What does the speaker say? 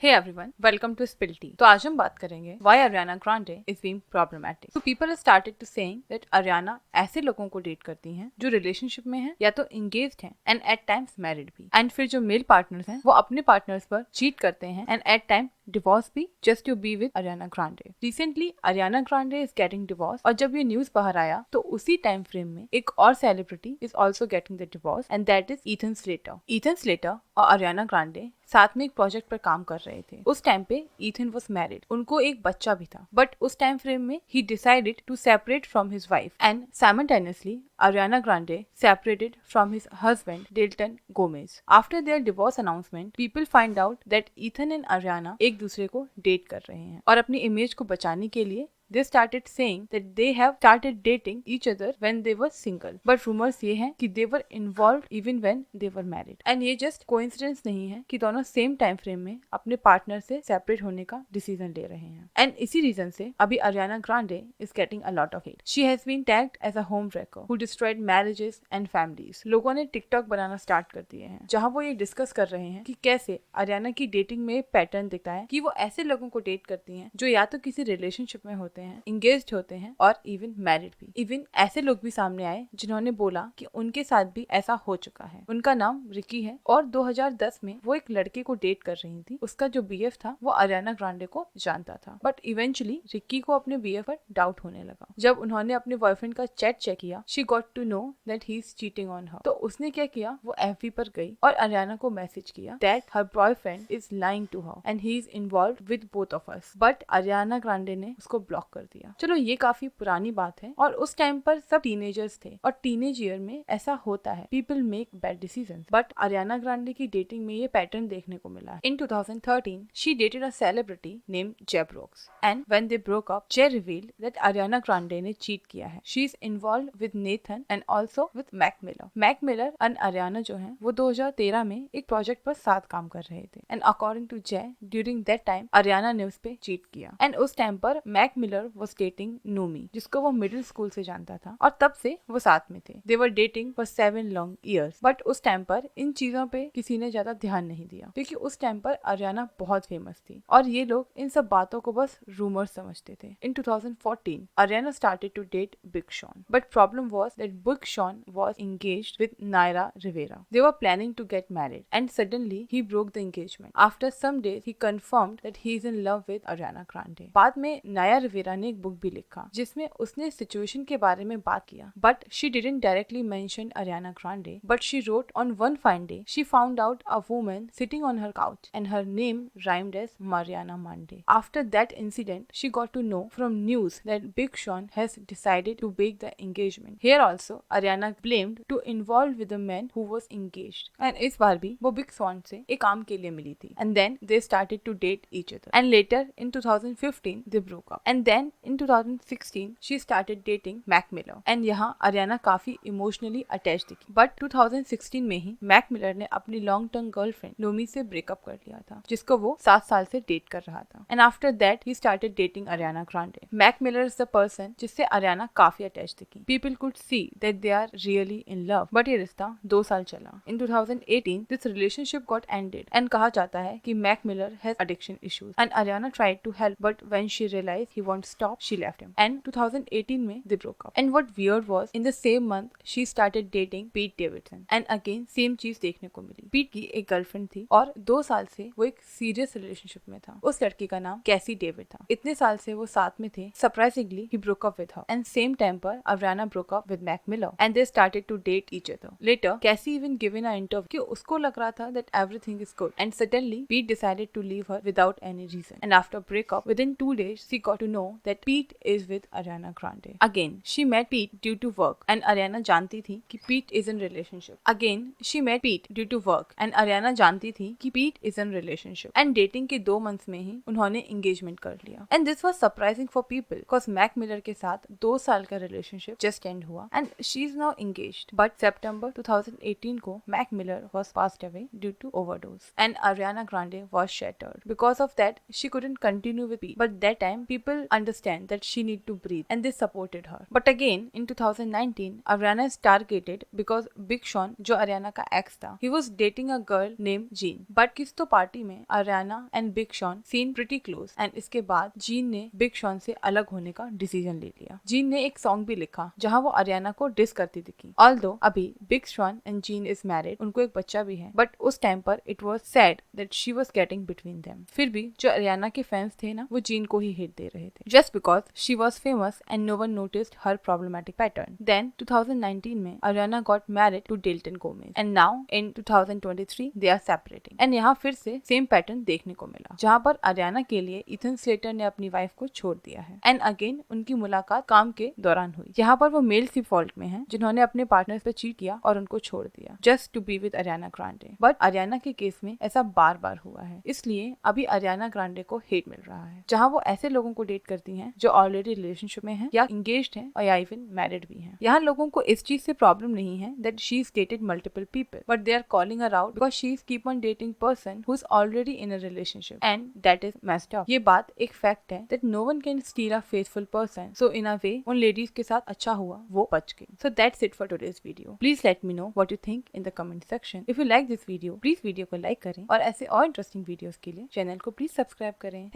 Hey everyone, welcome to Spill Tea. तो आज हम बात करेंगे why Ariana Grande is being problematic. So people have started to saying that Ariana ऐसे लोगों को डेट करती हैं जो रिलेशनशिप में हैं या तो engaged हैं and at times married भी. And फिर जो मेल पार्टनर्स हैं वो अपने पार्टनर्स पर चीट करते हैं and at times डिवोर्स भी just to be with Ariana Grande. Recently Ariana Grande is getting divorced और जब ये न्यूज बाहर आया तो उसी टाइम फ्रेम में एक और celebrity is also getting the divorce and that is Ethan Slater. Ethan Slater और Ariana Grande साथ में एक प्रोजेक्ट पर काम कर रहे थे. उस टाइम पे ईथन वॉज मैरिड, उनको एक बच्चा भी था, बट उस टाइम फ्रेम में ही decided to separate from his wife and simultaneously Ariana Grande separated from his husband Dalton Gomez. After their divorce announcement, people find out that Ethan and Ariana एक दूसरे को डेट कर रहे हैं और अपनी इमेज को बचाने के लिए they started saying that they have started dating each other when they were single. But rumors ये हैं कि they were involved even when they were married. And ये just coincidence नहीं है कि दोनों same time frame में अपने partner से separate होने का decision ले रहे हैं. And इसी reason से अभी Ariana Grande is getting a lot of hate. She has been tagged as a homewrecker who destroyed marriages and families. लोगों ने TikTok बनाना start कर दिए हैं जहाँ वो ये डिस्कस कर रहे हैं कि कैसे Ariana की डेटिंग में पैटर्न दिखता है कि वो ऐसे लोगों को डेट करती हैं जो या तो किसी रिलेशनशिप में होते हैं, इंगेज्ड होते हैं और इवन मैरिड भी. इवन ऐसे लोग भी सामने आए जिन्होंने बोला कि उनके साथ भी ऐसा हो चुका है. उनका नाम रिकी है और 2010 में वो एक लड़के को डेट कर रही थी. उसका जो बीएफ था वो Ariana Grande को जानता था, बट इवेंचुअली रिकी को अपने बीएफ पर डाउट होने लगा. जब उन्होंने अपने बॉयफ्रेंड का चैट चेक किया, she got to know that he is cheating on her. तो उसने क्या किया, वो एफबी पर गई और Ariana को मैसेज किया that her boyfriend is lying to her and he is involved with both of us. But Ariana Grande ने उसको ब्लॉक कर दिया. चलो ये काफी पुरानी बात है और उस टाइम पर सब टीनेजर्स थे और टीनेज ईयर में ऐसा होता है, people make bad decisions. But Ariana Grande की डेटिंग में ये पैटर्न देखने को मिला है. इन 2013 she dated a celebrity named Jay Brooks and when they broke up, Jay revealed that Ariana Grande ने चीट किया है. She is involved with Nathan and also with Mac Miller. Mac Miller and Ariana जो है वो 2013 में एक project पर साथ काम कर रहे थे and according to Jay, during that time Ariana ने उस पे चीट किया and उस टाइम पर Mac Miller was dating Numi, जिसको वो मिडिल स्कूल से जानता था और तब से वो साथ में थे. They were dating for 7 long years. But उस टाइम पर इन चीजों पे किसी ने ज्यादा ध्यान नहीं दिया क्योंकि उस टाइम पर Ariana बहुत फेमस थी और ये लोग इन सब बातों को बस रूमर्स समझते थे. In 2014, Ariana started to date Big Sean, but problem was that Big Sean was engaged with Naira Rivera. They were planning to get married and suddenly he broke the engagement. After some days, he confirmed that he is in love with Ariana Grande. बाद में Naira Rivera ने एक book भी लिखा जिसमें उसने situation के बारे में बात किया, but she didn't directly mention Ariana Grande, but she wrote on one fine day she found out a woman sitting on her couch and her name rhymed as Mariana Monday. After that incident, she got to know from news that Big Sean has decided to break the engagement. Here also, Ariana blamed to involved with the man who was engaged. And इस बार भी वो Big Sean से एक काम के लिए मिली थी. And then they started to date each other. And later in 2015 they broke up. And then in 2016 she started dating Mac Miller. And यहाँ Ariana काफी इमोशनली अटैच दिखी. बट 2016 में ही Mac Miller ने अपनी लॉन्ग टर्म गर्लफ्रेंड नोमी से breakup कर लिया था जिसको वो 7 साल से डेट कर रहा था. And after that he started dating Ariana Grande. Mac Miller is the person जिससे Ariana काफी अटैच दिखी. People could see that they are really in love. But ये रिश्ता 2 साल चला. In 2018 this relationship got ended and कहा जाता है कि Mac Miller has addiction issues and Ariana tried to help, but when she realized he won't stop, she left him. And 2018 में they broke up. And what weird was, in the same month she started dating Pete Davidson. And again same चीज देखने को मिली. Pete की एक girlfriend थी और 2 साल से वो एक सीरियस रिलेशनशिप में था. उस लड़की का नाम कैसी डेविड था. इतने साल से वो साथ में थे. Surprisingly he broke up with her. And same time पर Ariana broke up with Mac Miller and they started to date each other. Later Cassie even given an interview कि उसको लग रहा था that everything is good. And suddenly Pete decided to leave her without any reason. And after breakup, within 2 days she got to know that Pete is with Ariana Grande. Again, she met Pete due to work and Ariana जानती थी कि Pete is in relationship. Again, she met Pete due to work and Ariana जानती थी कि Pete is in relationship. And dating के 2 months में ही उन्होंने engagement कर लिया. And this was surprising for people because Mac Miller के साथ 2 साल का relationship just end हुआ and she is now engaged. But September 2018 को Mac Miller was passed away due to overdose and Ariana Grande was shattered. Because of that, she couldn't continue with Pete. But that time, people understand that she need to breathe, and they supported her. But again, in 2019, Ariana is targeted because Big Sean, जो Ariana का ex था, he was dating a girl named Jean. But किस तो party में Ariana and Big Sean seemed pretty close, and इसके बाद Jean ने Big Sean से अलग होने का डिसीजन ले लिया. Jean ने एक सॉन्ग भी लिखा जहाँ वो Ariana को डिस करती दिखी. Although अभी Big Sean and Jean is married, उनको एक बच्चा भी है, but उस टाइम पर it was said that she was getting between them. फिर भी जो Ariana के फैंस थे ना, वो Jean को ही हिट दे रहे थे, just because she was famous and no one noticed her problematic pattern. Then 2019 में Ariana got married to Dalton Gomez, and now in 2023 they are separating. And यहाँ फिर से सेम पैटर्न देखने को मिला, जहाँ पर Ariana के लिए इथन स्लेटर ने अपनी वाइफ को छोड़ दिया है. एंड अगेन उनकी मुलाकात काम के दौरान हुई, यहाँ पर वो मेल सी फॉल्ट में है जिन्होंने अपने पार्टनर्स पे चीट किया और उनको छोड़ दिया just to be with Ariana Grande. But Ariana के केस में ऐसा बार बार हुआ है, इसलिए अभी Ariana Grande को हेट मिल रहा है, जहाँ वो ऐसे लोगों को डेट करती हैं जो ऑलरेडी रिलेशनशिप में हैं या इंगेज्ड हैं और या इवन मैरिड भी हैं. यहाँ लोगों को इस चीज से प्रॉब्लम नहीं है that she is dated multiple people, but they are calling her out because she is keep on dating person who is already in a relationship, and that is messed up. ये बात एक fact है that no one can steal a faithful person, so in a way उन ladies के साथ अच्छा हुआ वो बच गई. So that's it for today's video. Please let me know what you think in the comment section. If you like this video, please video को like करें और ऐसे और इंटरेस्टिंग वीडियोस के लिए चैनल को प्लीज सब्सक्राइब करें. थैंक